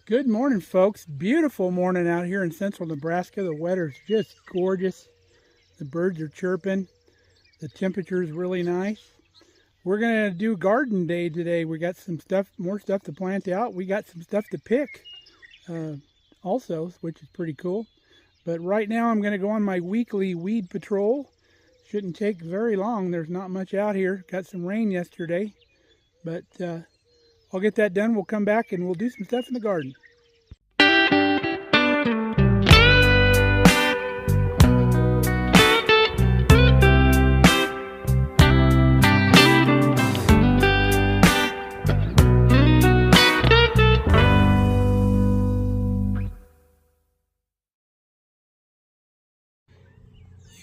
Good morning, folks. Beautiful morning out here in central Nebraska. The weather's just gorgeous. The birds are chirping. The temperature is really nice. We're going to do garden day today. We got some stuff, more stuff to plant out. We got some stuff to pick also, which is pretty cool. But right now I'm going to go on my weekly weed patrol. Shouldn't take very long. There's not much out here. Got some rain yesterday. But I'll get that done. We'll come back and we'll do some stuff in the garden.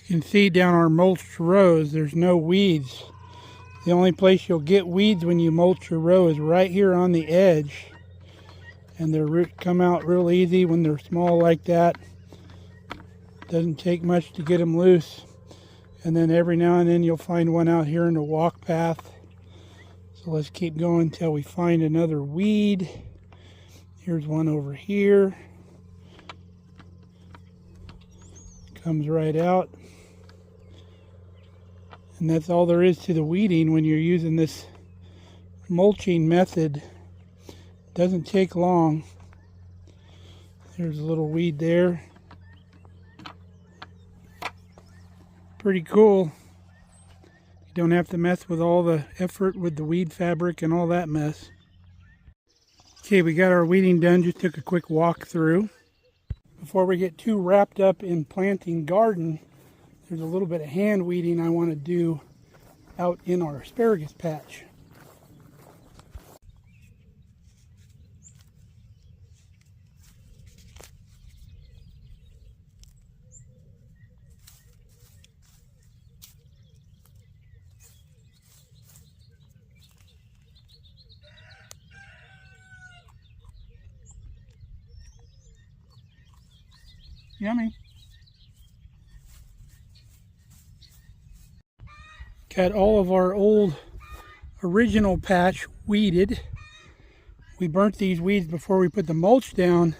You can see down our mulched rows, there's no weeds. The only place you'll get weeds when you mulch your row is right here on the edge. And their roots come out real easy when they're small like that. Doesn't take much to get them loose. And then every now and then you'll find one out here in the walk path. So let's keep going until we find another weed. Here's one over here. Comes right out. And that's all there is to the weeding when you're using this mulching method. Doesn't take long. There's a little weed there. Pretty cool. You don't have to mess with all the effort with the weed fabric and all that mess. Okay, we got our weeding done. Just took a quick walk through. Before we get too wrapped up in planting garden, there's a little bit of hand weeding I want to do out in our asparagus patch. Yummy. Got all of our old original patch weeded. We burnt these weeds before we put the mulch down,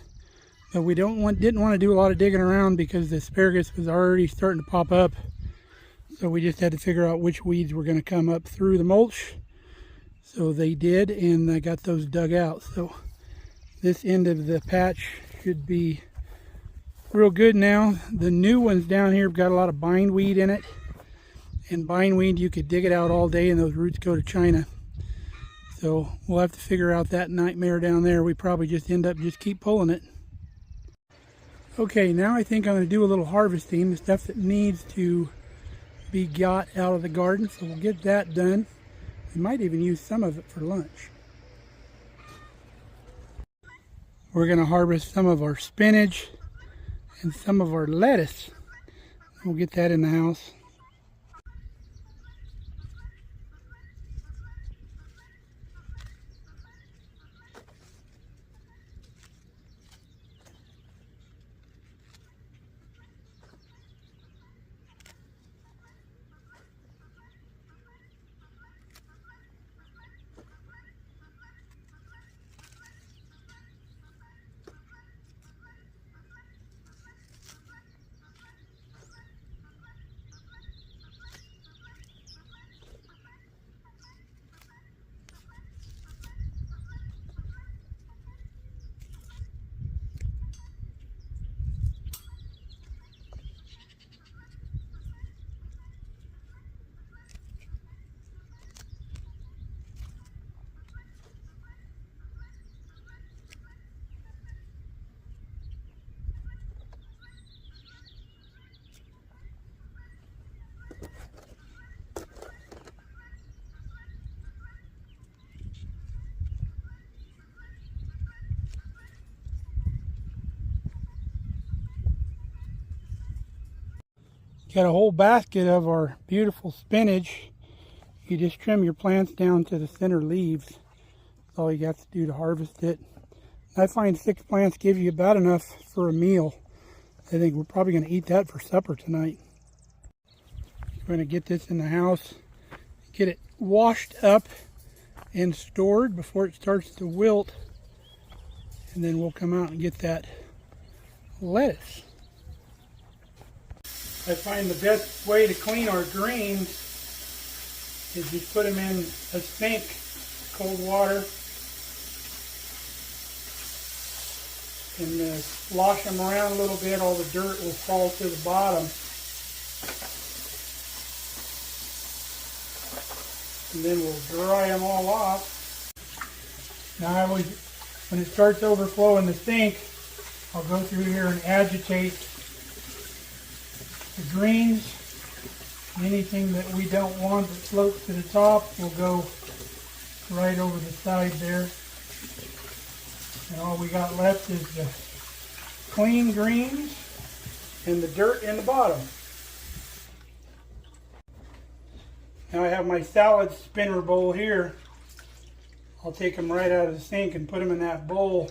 but we didn't want to do a lot of digging around because the asparagus was already starting to pop up. So we just had to figure out which weeds were going to come up through the mulch. So they did, and I got those dug out. So this end of the patch should be real good now. The new ones down here have got a lot of bindweed in it. And bindweed, you could dig it out all day and those roots go to China. So we'll have to figure out that nightmare down there. We probably just end up just keep pulling it. Okay, now I think I'm going to do a little harvesting, the stuff that needs to be got out of the garden. So we'll get that done. We might even use some of it for lunch. We're going to harvest some of our spinach and some of our lettuce. We'll get that in the house. Got a whole basket of our beautiful spinach. You just trim your plants down to the center leaves. That's all you got to do to harvest it. I find 6 plants give you about enough for a meal. I think we're probably going to eat that for supper tonight. We're going to get this in the house, get it washed up and stored before it starts to wilt. and then we'll come out and get that lettuce. I find the best way to clean our greens is just put them in a sink, cold water, and slosh them around a little bit. All the dirt will fall to the bottom. And then we'll dry them all off. Now when it starts overflowing the sink, I'll go through here and agitate the greens. Anything that we don't want that floats to the top will go right over the side there. And all we got left is the clean greens and the dirt in the bottom. Now I have my salad spinner bowl here. I'll take them right out of the sink and put them in that bowl.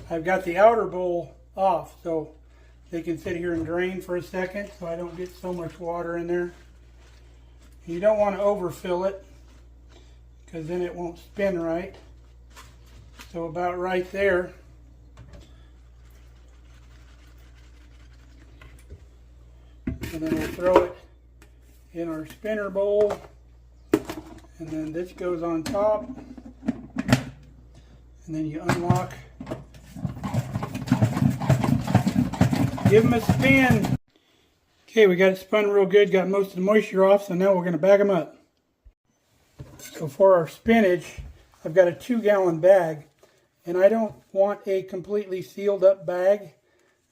I've got the outer bowl off so they can sit here and drain for a second so I don't get so much water in there. You don't want to overfill it because then it won't spin right. So about right there. And then we'll throw it in our spinner bowl. And then this goes on top. And then you unlock. Give them a spin. Okay, we got it spun real good, got most of the moisture off, so now we're going to bag them up. So for our spinach, I've got a 2-gallon bag, and I don't want a completely sealed up bag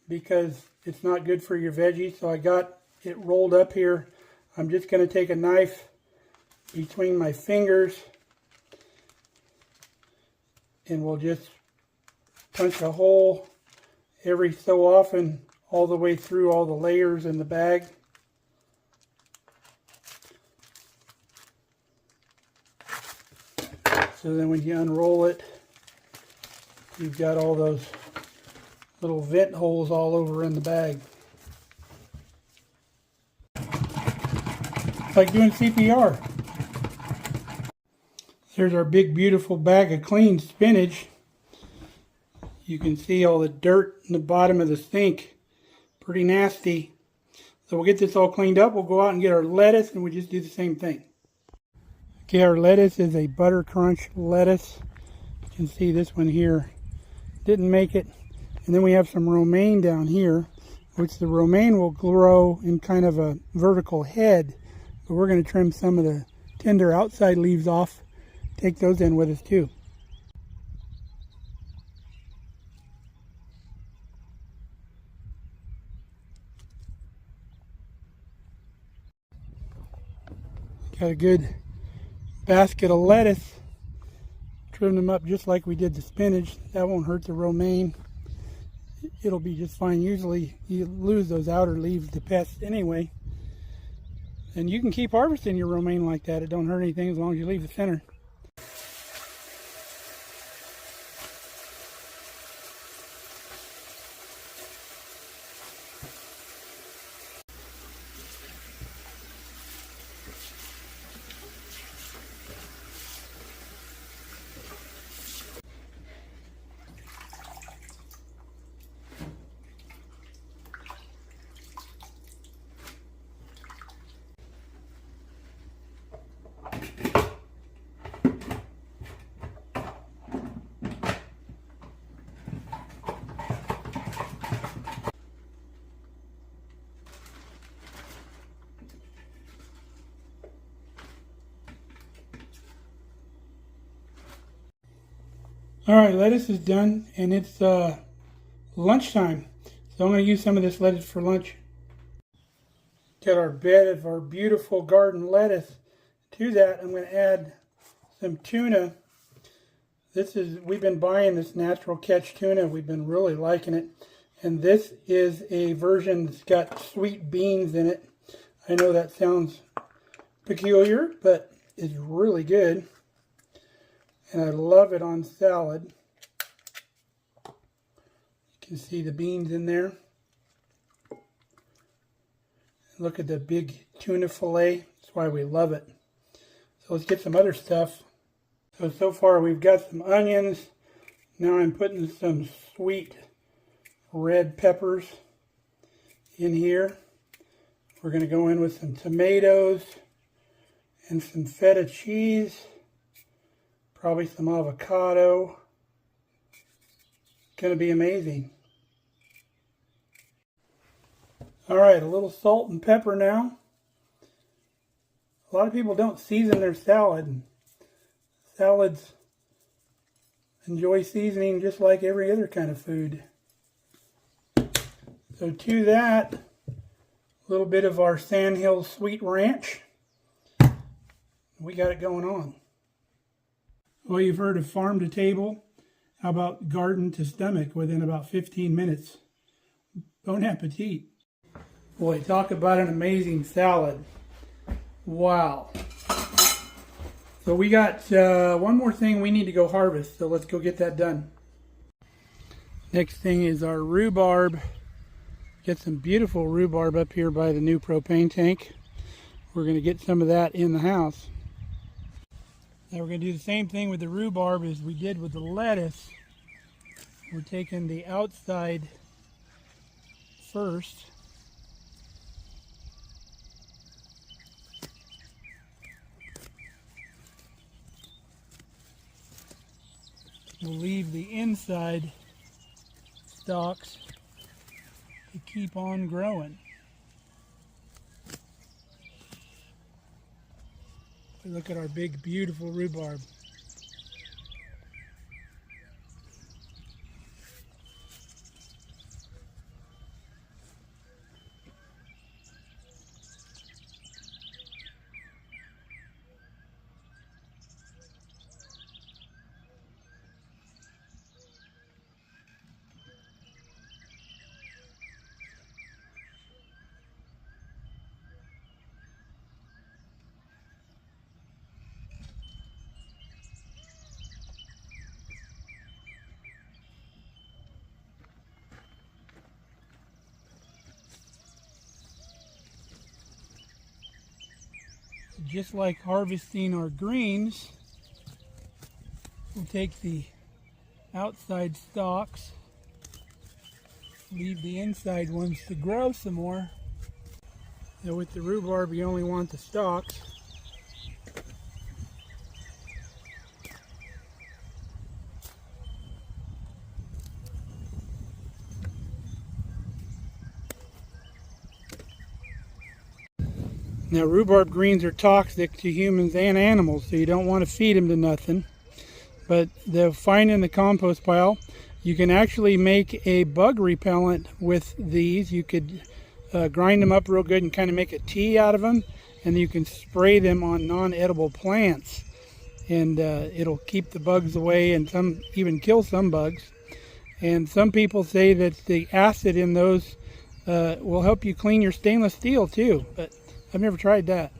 because it's not good for your veggies, so I got it rolled up here. I'm just going to take a knife between my fingers and we'll just punch a hole every so often all the way through all the layers in the bag. So then when you unroll it, you've got all those little vent holes all over in the bag. It's like doing CPR. There's our big beautiful bag of clean spinach. You can see all the dirt in the bottom of the sink. Pretty nasty. So we'll get this all cleaned up. We'll go out and get our lettuce and we'll just do the same thing. Okay, our lettuce is a butter crunch lettuce. You can see this one here didn't make it. And then we have some romaine down here, which the romaine will grow in kind of a vertical head. But we're going to trim some of the tender outside leaves off. Take those in with us too. Got a good basket of lettuce. Trim them up just like we did the spinach. That won't hurt the romaine. It'll be just fine. Usually you lose those outer leaves to pests anyway. And you can keep harvesting your romaine like that. It don't hurt anything as long as you leave the center. Alright, lettuce is done and it's lunchtime. So I'm going to use some of this lettuce for lunch. Got our bed of our beautiful garden lettuce. To that I'm going to add some tuna. We've been buying this natural catch tuna. We've been really liking it. And this is a version that's got sweet beans in it. I know that sounds peculiar, but it's really good. And I love it on salad. You can see the beans in there. Look at the big tuna fillet. That's why we love it. So let's get some other stuff. So far we've got some onions, Now I'm putting some sweet red peppers in here. We're going to go in with some tomatoes and some feta cheese, probably some avocado. It's going to be amazing. All right, a little salt and pepper now. A lot of people don't season their salad. Salads enjoy seasoning just like every other kind of food. So to that, a little bit of our Sandhill Sweet Ranch. We got it going on. Well, you've heard of farm to table. How about garden to stomach within about 15 minutes? Bon appetit. Boy, talk about an amazing salad. Wow. So we got one more thing we need to go harvest, so let's go get that done. Next thing is our rhubarb. Get some beautiful rhubarb up here by the new propane tank. We're going to get some of that in the house. Now we're going to do the same thing with the rhubarb as we did with the lettuce. We're taking the outside first. We'll leave the inside stalks to keep on growing. Look at our big, beautiful rhubarb. Just like harvesting our greens, we'll take the outside stalks, leave the inside ones to grow some more. Now with the rhubarb, you only want the stalks. Now rhubarb greens are toxic to humans and animals, so you don't want to feed them to nothing. But they're fine in the compost pile. You can actually make a bug repellent with these. You could grind them up real good and kind of make a tea out of them, and you can spray them on non-edible plants, and it'll keep the bugs away and some even kill some bugs. And some people say that the acid in those will help you clean your stainless steel too, but I've never tried that.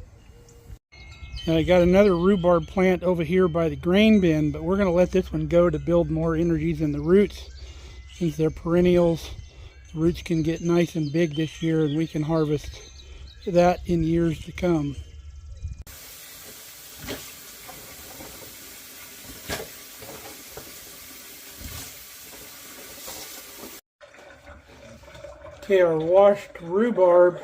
Now I got another rhubarb plant over here by the grain bin, but we're going to let this one go to build more energies in the roots. Since they're perennials, the roots can get nice and big this year, and we can harvest that in years to come. Okay, our washed rhubarb,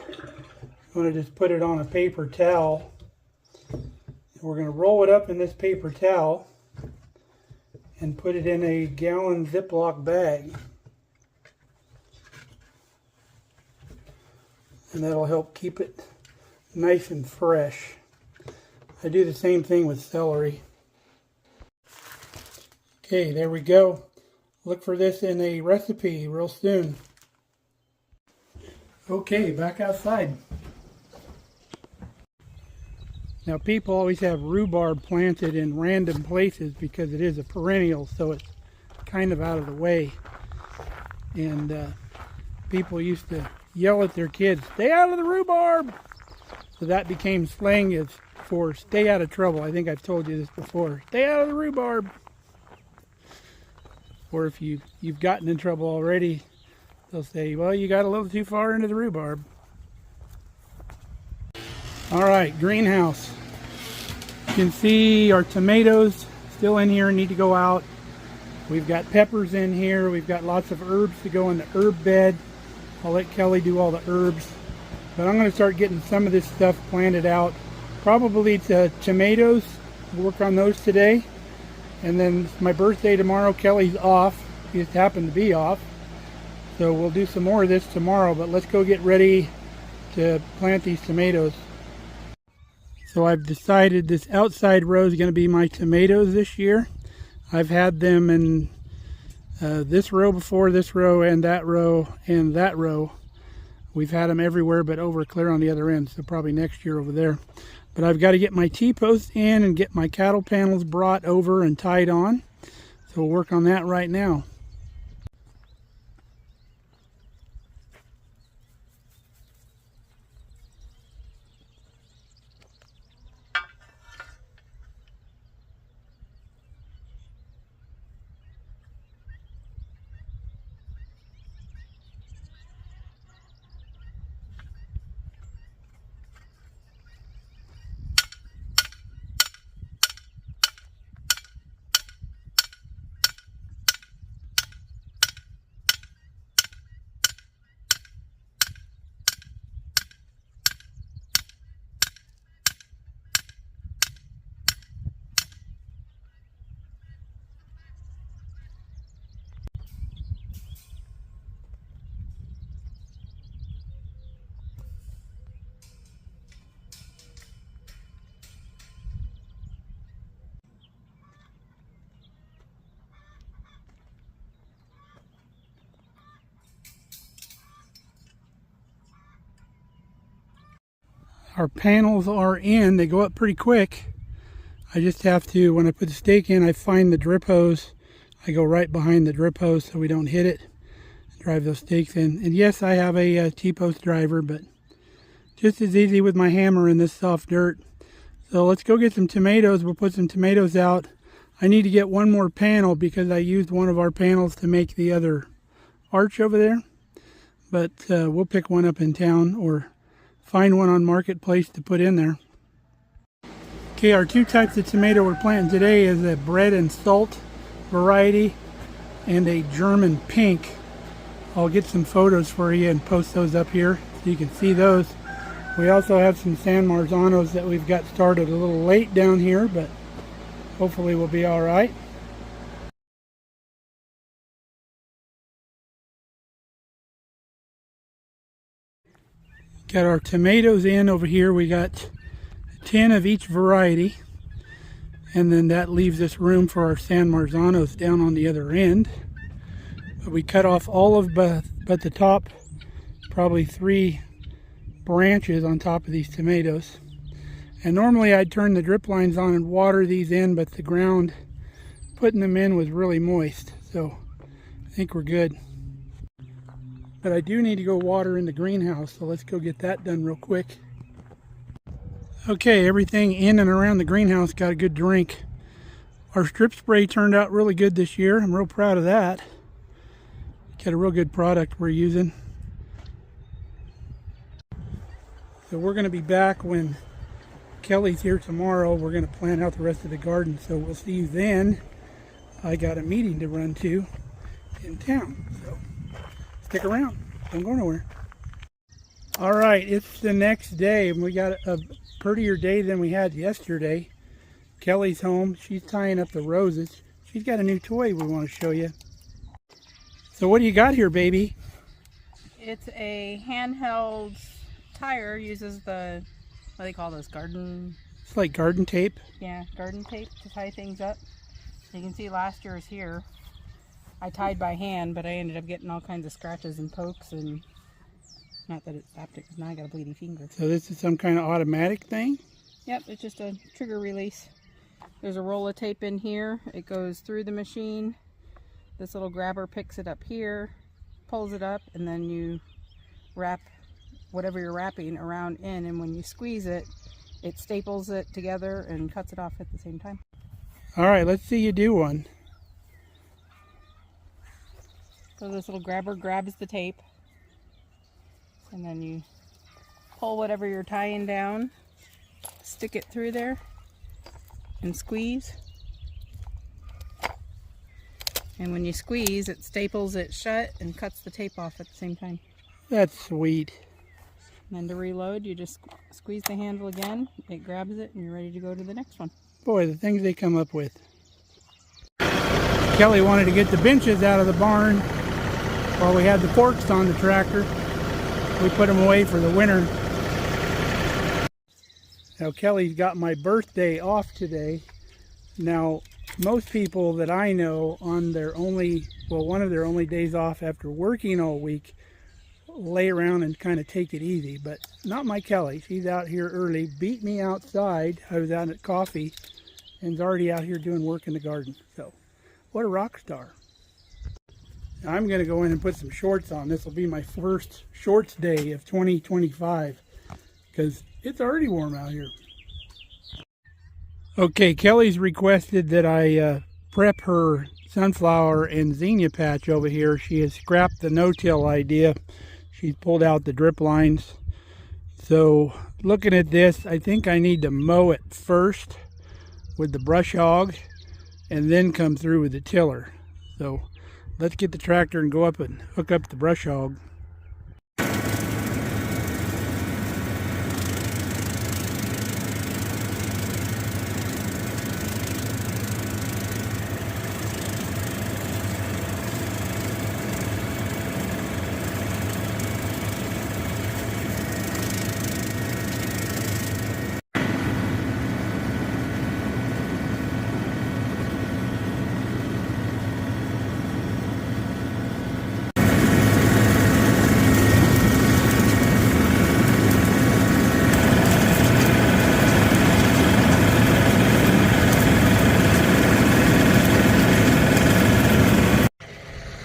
I'm going to just put it on a paper towel. We're going to roll it up in this paper towel and put it in a gallon Ziploc bag. And that'll help keep it nice and fresh. I do the same thing with celery. Okay, there we go. Look for this in a recipe real soon. Okay, back outside. Now people always have rhubarb planted in random places because it is a perennial, so it's kind of out of the way. And people used to yell at their kids, "Stay out of the rhubarb!" So that became slang as for stay out of trouble. I think I've told you this before. Stay out of the rhubarb. Or if you've gotten in trouble already, they'll say, well, you got a little too far into the rhubarb. All right, greenhouse. You can see our tomatoes still in here, need to go out. We've got peppers in here. We've got lots of herbs to go in the herb bed. I'll let Kelly do all the herbs. But I'm going to start getting some of this stuff planted out. Probably the tomatoes. Work on those today. And then it's my birthday tomorrow. Kelly's off. He just happened to be off. So we'll do some more of this tomorrow. But let's go get ready to plant these tomatoes. So I've decided this outside row is going to be my tomatoes this year. I've had them in this row before, this row, and that row, and that row. We've had them everywhere but over clear on the other end, so probably next year over there. But I've got to get my T-posts in and get my cattle panels brought over and tied on. So we'll work on that right now. Our panels are in. They go up pretty quick. I just have to, when I put the stake in, I find the drip hose. I go right behind the drip hose so we don't hit it. Drive those stakes in. And yes, I have a T-post driver, but just as easy with my hammer in this soft dirt. So let's go get some tomatoes. We'll put some tomatoes out. I need to get one more panel because I used one of our panels to make the other arch over there. But we'll pick one up in town or find one on Marketplace to put in there. Okay, our two types of tomato we're planting today is a bread and salt variety and a German pink. I'll get some photos for you and post those up here so you can see those. We also have some San Marzanos that we've got started a little late down here, but hopefully we'll be all right. Got our tomatoes in over here. We got 10 of each variety, and then that leaves us room for our San Marzanos down on the other end. But we cut off all of but the top, probably 3 branches on top of these tomatoes. And normally I'd turn the drip lines on and water these in, but the ground putting them in was really moist, so I think we're good. But I do need to go water in the greenhouse, so let's go get that done real quick. Okay, everything in and around the greenhouse got a good drink. Our strip spray turned out really good this year. I'm real proud of that. Got a real good product we're using. So we're going to be back when Kelly's here tomorrow. We're going to plan out the rest of the garden, so we'll see you then. I got a meeting to run to in town, so stick around. Don't go nowhere. All right, it's the next day, and we got a prettier day than we had yesterday. Kelly's home. She's tying up the roses. She's got a new toy we want to show you. So what do you got here, baby? It's a handheld tire. Uses the, what do they call those, garden? It's like garden tape. Yeah, garden tape to tie things up. You can see last year's here. I tied by hand, but I ended up getting all kinds of scratches and pokes, and not that it stopped it, because now I got a bleedy finger. So this is some kind of automatic thing? Yep, it's just a trigger release. There's a roll of tape in here. It goes through the machine. This little grabber picks it up here, pulls it up, and then you wrap whatever you're wrapping around in, and when you squeeze it, it staples it together and cuts it off at the same time. All right, let's see you do one. So this little grabber grabs the tape, and then you pull whatever you're tying down, stick it through there, and squeeze. And when you squeeze, it staples it shut and cuts the tape off at the same time. That's sweet. And then to reload, you just squeeze the handle again, it grabs it, and you're ready to go to the next one. Boy, the things they come up with. Kelly wanted to get the benches out of the barn while we had the forks on the tractor. We put them away for the winter. Now Kelly's got my birthday off today. Now most people that I know on their only, well, one of their only days off after working all week, lay around and kind of take it easy, but not my Kelly. She's out here early, beat me outside. I was out at coffee and is already out here doing work in the garden. So what a rock star. Now I'm going to go in and put some shorts on. This will be my first shorts day of 2025 because it's already warm out here. Okay, Kelly's requested that I prep her sunflower and zinnia patch over here. She has scrapped the no-till idea. She's pulled out the drip lines. So looking at this, I think I need to mow it first with the brush hog and then come through with the tiller. So let's get the tractor and go up and hook up the brush hog.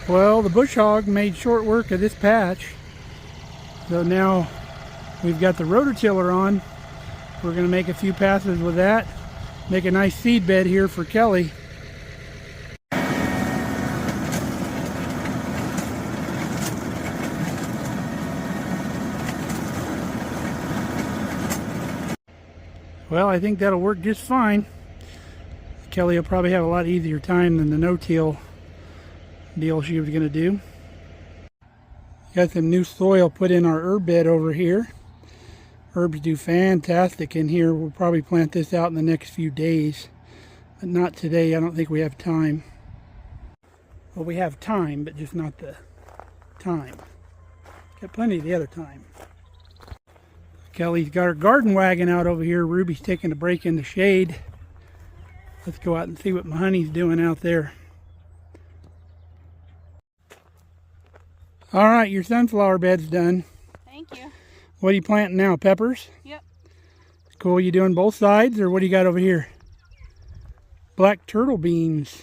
Well, the bush hog made short work of this patch. So now we've got the rototiller on. We're going to make a few passes with that. Make a nice seed bed here for Kelly. Well, I think that'll work just fine. Kelly will probably have a lot easier time than the no-till deal she was going to do. Got some new soil put in our herb bed over here. Herbs do fantastic in here. We'll probably plant this out in the next few days, but not today. I don't think we have time. Well, we have time, but just not the time. Got plenty of the other time. Kelly's got her garden wagon out over here. Ruby's taking a break in the shade. Let's go out and see what my honey's doing out there. All right, your sunflower bed's done. Thank you. What are you planting now? Peppers? Yep. Cool. You doing both sides, or what do you got over here? Black turtle beans.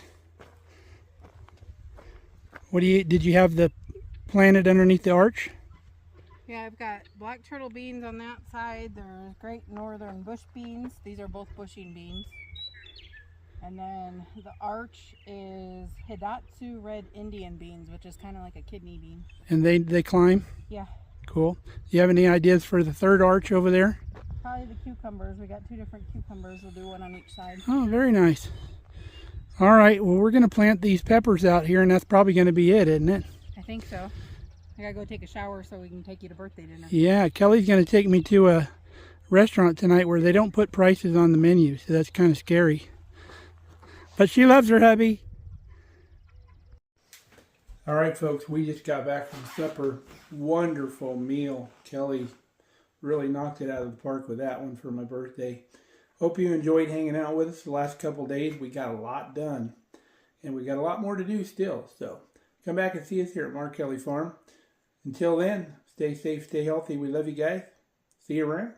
What do you? Did you have the planted underneath the arch? Yeah, I've got black turtle beans on that side. There's great northern bush beans. These are both bushing beans. And then the arch is Hidatsu red Indian beans, which is kind of like a kidney bean. And they climb? Yeah. Cool. Do you have any ideas for the third arch over there? Probably the cucumbers. We got 2 different cucumbers. We'll do one on each side. Oh, very nice. All right, well, we're going to plant these peppers out here, and that's probably going to be it, isn't it? I think so. I got to go take a shower so we can take you to birthday dinner. Yeah, Kelly's going to take me to a restaurant tonight where they don't put prices on the menu, so that's kind of scary. But she loves her hubby. All right, folks, we just got back from supper. Wonderful meal. Kelly really knocked it out of the park with that one for my birthday. Hope you enjoyed hanging out with us the last couple days. We got a lot done, and we got a lot more to do still. So come back and see us here at Markelly Farm. Until then, stay safe, stay healthy. We love you guys. See you around.